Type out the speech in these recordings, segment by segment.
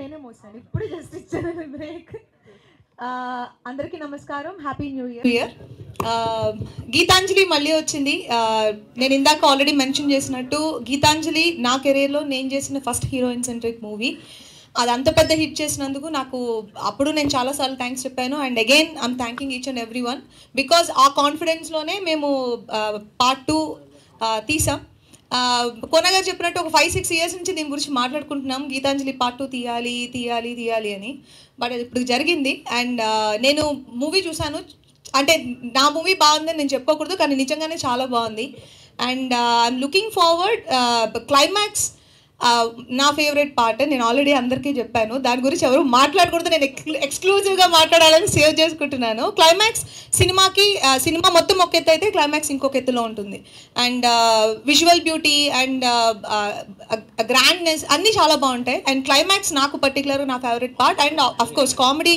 నేనే మోసాను ఇప్పుడు జస్ట్ ఇచ్చాను బ్రేక్. అందరికీ నమస్కారం, హ్యాపీ న్యూ ఇయర్. గీతాంజలి మళ్ళీ వచ్చింది. నేను ఇందాక ఆల్రెడీ మెన్షన్ చేసినట్టు గీతాంజలి నా కెరీర్లో నేను చేసిన ఫస్ట్ హీరోయిన్ సెంట్రిక్ మూవీ. అది అంత పెద్ద హిట్ చేసినందుకు నాకు అప్పుడు నేను చాలాసార్లు థ్యాంక్స్ చెప్పాను. And again I'm thanking each and every one because ఆ కాన్ఫిడెన్స్లోనే మేము పార్ట్ 2 తీసాం. కోనగా చెప్పినట్టు ఒక 5-6 ఇయర్స్ నుంచి దీని గురించి మాట్లాడుకుంటున్నాం, గీతాంజలి పార్ట్ 2 తీయాలి తీయాలి తీయాలి అని. బట్ అది ఇప్పుడు జరిగింది. అండ్ నేను మూవీ చూశాను, అంటే నా మూవీ బాగుందని నేను చెప్పుకోకూడదు, కానీ నిజంగానే చాలా బాగుంది. And I'm looking forward. Climax నా ఫేవరెట్ పార్ట్, నేను ఆల్రెడీ అందరికీ చెప్పాను, దాని గురించి ఎవరు మాట్లాడకూడదు, నేను ఎక్స్క్లూజివ్గా మాట్లాడాలని సేవ్ చేసుకుంటున్నాను. క్లైమాక్స్ సినిమా మొత్తం ఒక ఎత్తు అయితే క్లైమాక్స్ ఇంకొక ఎత్తులో ఉంటుంది. And visual beauty and grandness అన్నీ చాలా బాగుంటాయి. అండ్ క్లైమాక్స్ నాకు పర్టికులర్గా నా favourite part. And of course comedy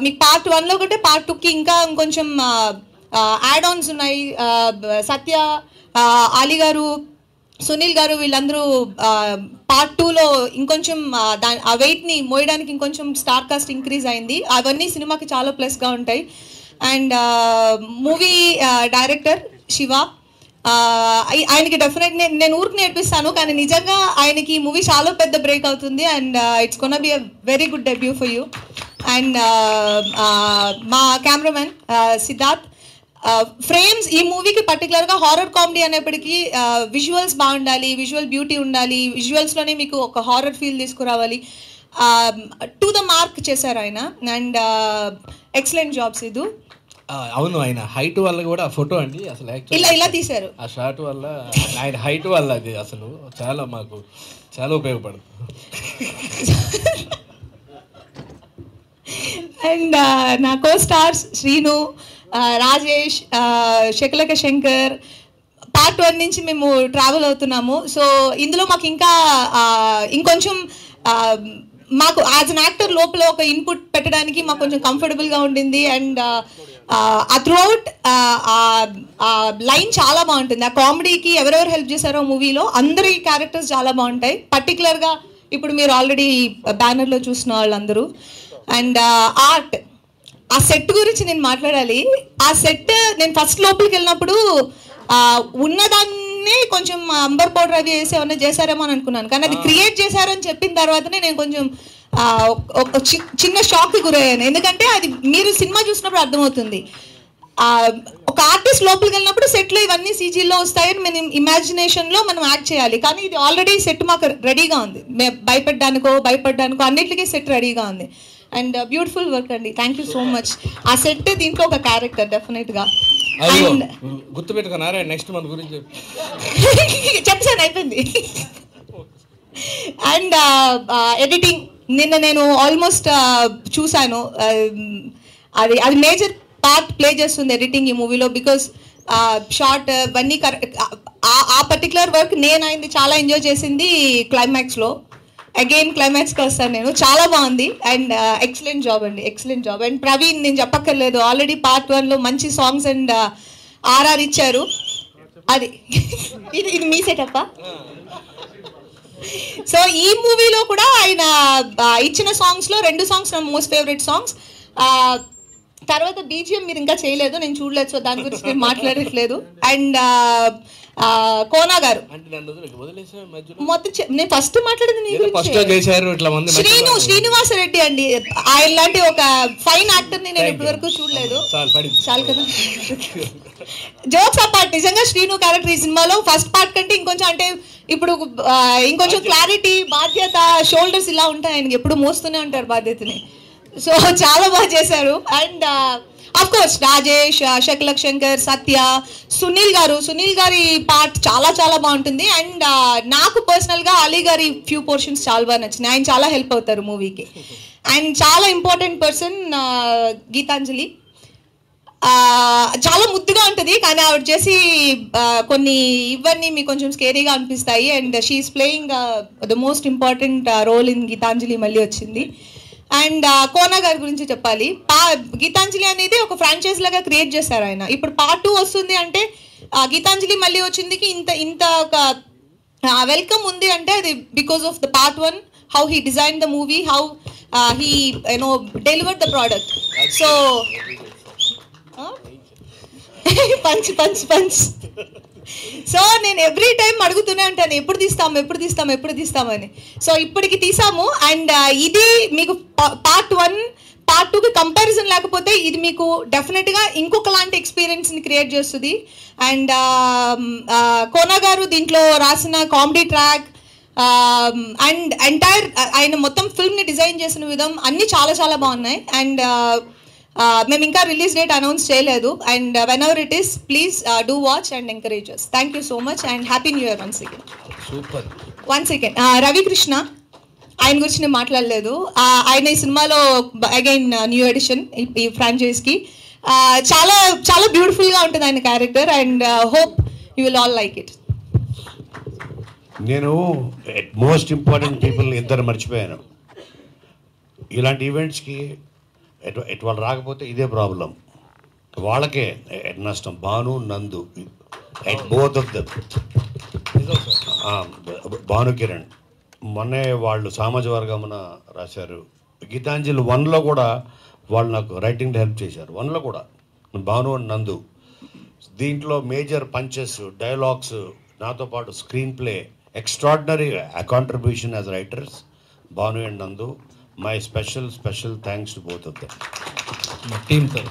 మీకు పార్ట్ 1లో కంటే పార్ట్ 2కి ఇంకా ఇంకొంచెం యాడ్ ఆన్స్ ఉన్నాయి. సత్య, ఆలీ గారు, సునీల్ గారు వీళ్ళందరూ పార్ట్ 2లో ఇంకొంచెం ఆ వెయిట్ని మోయడానికి ఇంకొంచెం స్టార్ కాస్ట్ ఇంక్రీజ్ అయింది. అవన్నీ సినిమాకి చాలా ప్లస్గా ఉంటాయి. అండ్ మూవీ డైరెక్టర్ శివ, ఆయనకి డెఫినెట్ నేను ఊరికి నేర్పిస్తాను, కానీ నిజంగా ఆయనకి ఈ మూవీ చాలా పెద్ద బ్రేక్ అవుతుంది. And it's gonna be a very good debut for you. And మా కెమెరామెన్ సిద్ధార్థ్. ఫ్రేమ్స్ ఈ మూవీకి పర్టికులర్గా హారర్ కామెడీ అనేప్పటికీ విజువల్స్ బాగుండాలి, విజువల్ బ్యూటీ ఉండాలి, విజువల్స్లోనే మీకు ఒక హారర్ ఫీల్ తీసుకురావాలి. టు ద మార్క్ చేశారు ఆయన. అండ్ ఎక్సలెంట్ జాబ్స్ ఇది. అవును, ఆయన హైట్ వల్ల కూడా ఆ ఫోటో అండి అసలు ఇలా తీశారు. ఆ షాట్ వల్ల ఆయన హైట్ వల్ల అది అసలు చాలా మాకు చాలా ఉపయోగపడుతుంది. అండ్ నా కో స్టార్స్ శ్రీను, రాజేష్, శకలక శంకర్. పార్ట్ 1 నుంచి మేము ట్రావెల్ అవుతున్నాము. సో ఇందులో మాకు ఇంకా ఇంకొంచెం మాకు యాజ్ అన్ యాక్టర్ లోపల ఒక ఇన్పుట్ పెట్టడానికి మాకు కొంచెం కంఫర్టబుల్గా ఉండింది. అండ్ ఆ త్రూఅవుట్ లైన్ చాలా బాగుంటుంది. ఆ కామెడీకి ఎవరెవరు హెల్ప్ చేశారో మూవీలో అందరి క్యారెక్టర్స్ చాలా బాగుంటాయి. పర్టికులర్గా ఇప్పుడు మీరు ఆల్రెడీ బ్యానర్లో చూసిన వాళ్ళందరూ. అండ్ ఆర్ట్, ఆ సెట్ గురించి నేను మాట్లాడాలి. ఆ సెట్ నేను ఫస్ట్ లోపలికి వెళ్ళినప్పుడు ఉన్నదాన్నే కొంచెం అంబర్ పౌడర్ అవి వేసి ఏమన్నా చేశారేమో అని అనుకున్నాను, కానీ అది క్రియేట్ చేశారని చెప్పిన తర్వాతనే నేను కొంచెం ఒక చిన్న షాక్కి గురయ్యాను. ఎందుకంటే అది మీరు సినిమా చూసినప్పుడు అర్థమవుతుంది. ఒక ఆర్టిస్ట్ లోపలికి వెళ్ళినప్పుడు సెట్లో ఇవన్నీ సీజీలో వస్తాయని మనం ఇమాజినేషన్లో మనం యాక్ట్ చేయాలి, కానీ ఇది ఆల్రెడీ సెట్ మాకు రెడీగా ఉంది. భయపడ్డానికో అన్నిటికీ సెట్ రెడీగా ఉంది. అండ్ బ్యూటిఫుల్ వర్క్ అండి, థ్యాంక్ యూ సో మచ్. ఆ సెట్ దీంట్లో ఒక క్యారెక్టర్ డెఫినెట్గా. గుర్తుపెట్టుకున్నారా? నెక్స్ట్ మంత్ గురించి చెప్పాను, అయిపోయింది. అండ్ ఎడిటింగ్ నిన్న నేను ఆల్మోస్ట్ చూశాను. అది మేజర్ పార్ట్ ప్లే చేస్తుంది ఎడిటింగ్ ఈ మూవీలో. బికాస్ షార్ట్ ఇవన్నీ ఆ పర్టికులర్ వర్క్ నేను అయింది చాలా ఎంజాయ్ చేసింది క్లైమాక్స్లో. అగైన్ క్లైమాక్స్కి వస్తాను నేను, చాలా బాగుంది. అండ్ ఎక్సలెంట్ జాబ్ అండి, ఎక్సలెంట్ జాబ్. అండ్ ప్రవీణ్ నేను చెప్పక్కర్లేదు, ఆల్రెడీ పార్ట్ 1లో మంచి సాంగ్స్ అండ్ ఆర్ఆర్ ఇచ్చారు. అది ఇది మీ సెటప్పా? సో ఈ మూవీలో కూడా ఆయన ఇచ్చిన సాంగ్స్లో 2 సాంగ్స్ నా మోస్ట్ ఫేవరెట్ సాంగ్స్. తర్వాత బీజిఎం మీరు ఇంకా చేయలేదు, నేను చూడలేదు, సో దాని గురించి నేను మాట్లాడట్లేదు. అండ్ కోనా గారు మొత్తం నేను ఫస్ట్ మాట్లాడింది శ్రీనివాస రెడ్డి అండి. ఆయన లాంటి ఒక ఫైన్ యాక్టర్ని నేను ఇప్పటి వరకు చూడలేదు. చాలు కదా, జోక్స్ అపార్ట్. నిజంగా శ్రీను క్యారెక్టర్ ఈ సినిమాలో ఫస్ట్ పార్ట్ కంటే ఇంకొంచెం, అంటే ఇప్పుడు ఇంకొంచెం క్లారిటీ, బాధ్యత, షోల్డర్స్ ఇలా ఉంటాయి ఆయనకి, ఎప్పుడు మోస్తూనే ఉంటారు బాధ్యతని. సో చాలా బాగా చేశారు. And of course Rajesh, Shakalaka Shankar, Satya, Sunil గారి పార్ట్ చాలా చాలా బాగుంటుంది. అండ్ నాకు పర్సనల్గా అలీ గారి ఫ్యూ పోర్షన్స్ చాలా బాగా నచ్చినాయి. ఆయన చాలా హెల్ప్ అవుతారు మూవీకి. అండ్ చాలా ఇంపార్టెంట్ పర్సన్ గీతాంజలి. చాలా ముద్దుగా ఉంటుంది, కానీ ఆవిడ చేసి కొన్ని ఇవన్నీ మీకు కొంచెం స్కేరీగా అనిపిస్తాయి. And she's playing the most important role in Geethanjali మళ్ళీ వచ్చింది. అండ్ కోనా గారి గురించి చెప్పాలి. గీతాంజలి అనేది ఒక ఫ్రాంచైజ్ లాగా క్రియేట్ చేశారు ఆయన. ఇప్పుడు పార్ట్ 2 వస్తుంది అంటే గీతాంజలి మళ్ళీ వచ్చిందికి ఇంత ఒక వెల్కమ్ ఉంది అంటే అది because of the part 1 how he designed the movie, how he delivered the product. So punch so నేను ఎవ్రీ టైం అడుగుతూనే ఉంటాను ఎప్పుడు తీస్తామని. సో ఇప్పటికి తీసాము. అండ్ ఇది మీకు పార్ట్ 1 పార్ట్ 2కి కంపారిజన్ లేకపోతే ఇది మీకు డెఫినెట్గా ఇంకొక లాంటి ఎక్స్పీరియన్స్ని క్రియేట్ చేస్తుంది. అండ్ కోనా గారు దీంట్లో రాసిన కామెడీ ట్రాక్ అండ్ ఎంటైర్ ఆయన మొత్తం ఫిల్మ్ని డిజైన్ చేసిన విధం అన్నీ చాలా చాలా బాగున్నాయి. అండ్ మేము ఇంకా రిలీజ్ డేట్ అనౌన్స్ చేయలేదు. And when ever it is please do watch and encourage us. Thank you so much and happy new year once again. Super. One second, Ravikrishna ఆయన గురించి నేను మాట్లాడలేదు. ఆయన ఈ సినిమాలో అగైన్ న్యూ ఎడిషన్ ఈ ఫ్రాంచైజ్కి. చాలా చాలా బ్యూటిఫుల్గా ఉంటుంది ఆయన character and hope you will all like it. నేను మోస్ట్ ఇంపార్టెంట్ పీపుల్ ఇద్దరు మర్చిపోయాను. ఇలాంటి ఈవెంట్స్కి వాళ్ళు రాకపోతే ఇదే ప్రాబ్లం, వాళ్ళకే నష్టం. భాను, నందు, both of them. Bhanu Kiran మొన్నే వాళ్ళు సామాజిక వర్గమున రాశారు. గీతాంజలి 1లో కూడా వాళ్ళు నాకు రైటింగ్ హెల్ప్ చేశారు. 1లో కూడా భాను అండ్ నందు. దీంట్లో మేజర్ పంచెస్, డైలాగ్స్, నాతో పాటు screen play, extraordinary contribution as writers Bhanu and నందు. My special thanks to both of them. My team, sir.